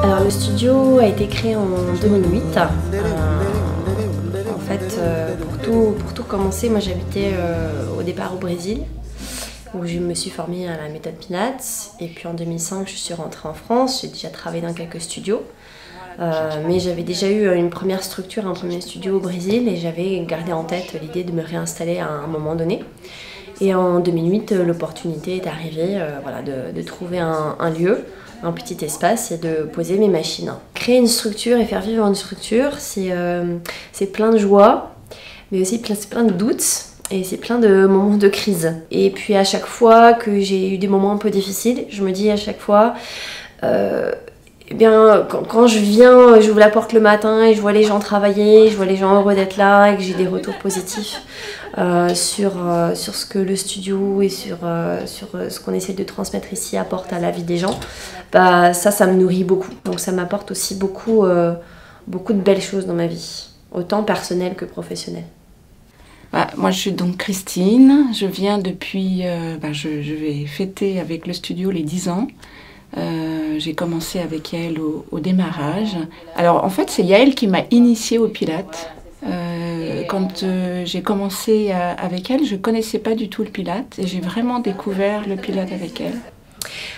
Alors le studio a été créé en 2008. En fait, pour tout commencer, moi j'habitais au départ au Brésil, où je me suis formée à la méthode Pilates. Et puis en 2005, je suis rentrée en France. J'ai déjà travaillé dans quelques studios. Mais j'avais déjà eu une première structure, un premier studio au Brésil, et j'avais gardé en tête l'idée de me réinstaller à un moment donné. Et en 2008, l'opportunité est arrivée voilà, de trouver un lieu, un petit espace et de poser mes machines. Créer une structure et faire vivre une structure, c'est plein de joie, mais aussi plein de doutes. Et c'est plein de moments de crise. Et puis à chaque fois que j'ai eu des moments un peu difficiles, je me dis à chaque fois, eh bien, quand je viens, j'ouvre la porte le matin et je vois les gens travailler, je vois les gens heureux d'être là et que j'ai des retours positifs sur ce que le studio et sur ce qu'on essaie de transmettre ici apporte à la vie des gens, bah, ça me nourrit beaucoup. Donc ça m'apporte aussi beaucoup de belles choses dans ma vie, autant personnelle que professionnelle. Moi, je suis donc Christine. Je viens depuis... je vais fêter avec le studio les 10 ans. J'ai commencé avec Yael au démarrage. Alors, en fait, c'est Yael qui m'a initiée au Pilates. Quand j'ai commencé avec elle, je ne connaissais pas du tout le Pilates. Et j'ai vraiment découvert le Pilates avec elle.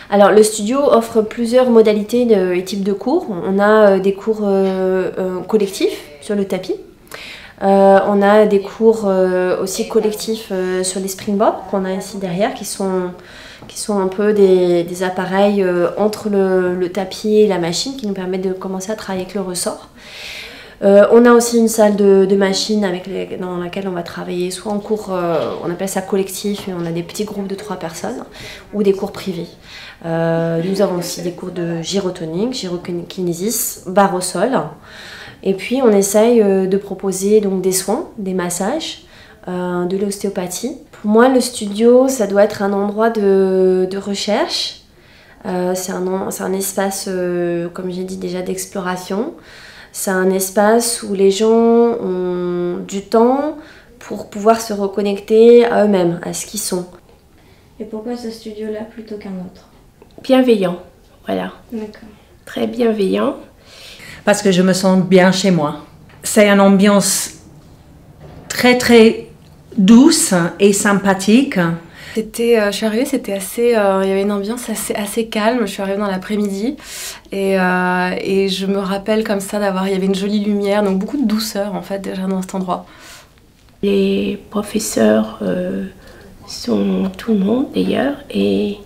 Alors, le studio offre plusieurs modalités et types de cours. On a des cours collectifs sur le tapis. On a des cours aussi collectifs sur les springboards qu'on a ici derrière, qui sont un peu des appareils entre le tapis et la machine qui nous permettent de commencer à travailler avec le ressort. On a aussi une salle de machines dans laquelle on va travailler soit en cours, on appelle ça collectif, et on a des petits groupes de 3 personnes, ou des cours privés. Nous avons aussi des cours de gyrotonique, gyrokinésis, barre au sol. Et puis on essaye de proposer donc des soins, des massages, de l'ostéopathie. Pour moi, le studio, ça doit être un endroit de recherche. C'est un espace, comme j'ai dit déjà, d'exploration. C'est un espace où les gens ont du temps pour pouvoir se reconnecter à eux-mêmes, à ce qu'ils sont. Et pourquoi ce studio-là plutôt qu'un autre? Bienveillant, voilà. D'accord. Très bienveillant. Parce que je me sens bien chez moi. C'est une ambiance très très douce et sympathique. Je suis arrivée, c'était assez, il y avait une ambiance assez calme. Je suis arrivée dans l'après-midi et je me rappelle comme ça il y avait une jolie lumière, donc beaucoup de douceur en fait déjà dans cet endroit. Les professeurs sont tout le monde d'ailleurs et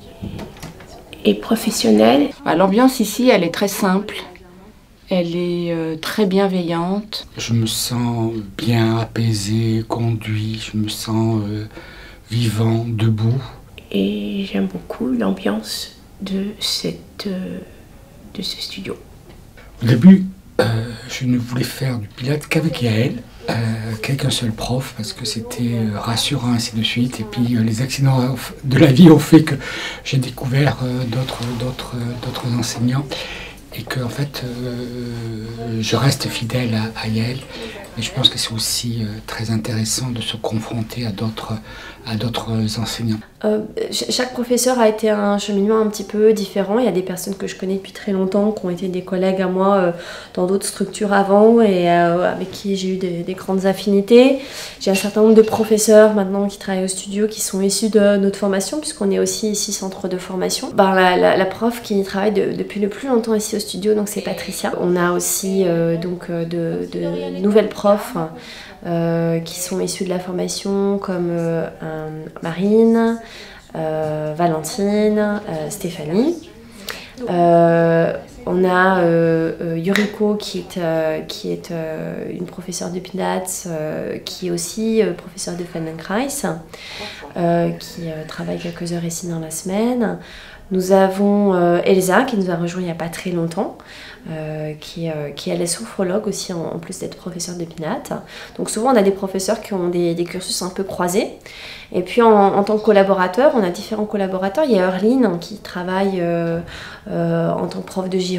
professionnels. L'ambiance ici, elle est très simple. Elle est très bienveillante. Je me sens bien apaisé, conduit, je me sens vivant, debout. Et j'aime beaucoup l'ambiance de ce studio. Au début, je ne voulais faire du Pilates qu'avec Yael, qu'avec un seul prof, parce que c'était rassurant, ainsi de suite. Et puis les accidents de la vie ont fait que j'ai découvert d'autres enseignants. Et que en fait, je reste fidèle à Yael. Et je pense que c'est aussi très intéressant de se confronter à d'autres enseignants. Chaque professeur a été un cheminement un petit peu différent. Il y a des personnes que je connais depuis très longtemps, qui ont été des collègues à moi dans d'autres structures avant et avec qui j'ai eu des grandes affinités. J'ai un certain nombre de professeurs maintenant qui travaillent au studio qui sont issus de notre formation, puisqu'on est aussi ici centre de formation. La prof qui travaille depuis le plus longtemps ici au studio, donc c'est Patricia. On a aussi de nouvelles profs qui sont issus de la formation comme Marine, Valentine, Stéphanie. On a Yuriko qui est une professeure de Pilates, qui est aussi professeure de Feldenkrais, qui travaille quelques heures ici dans la semaine. Nous avons Elsa qui nous a rejoint il n'y a pas très longtemps, qui elle est sophrologue aussi en plus d'être professeure de Pilates. Donc souvent on a des professeurs qui ont des cursus un peu croisés. Et puis en tant que collaborateur, on a différents collaborateurs. Il y a Erline qui travaille en tant que prof de gyro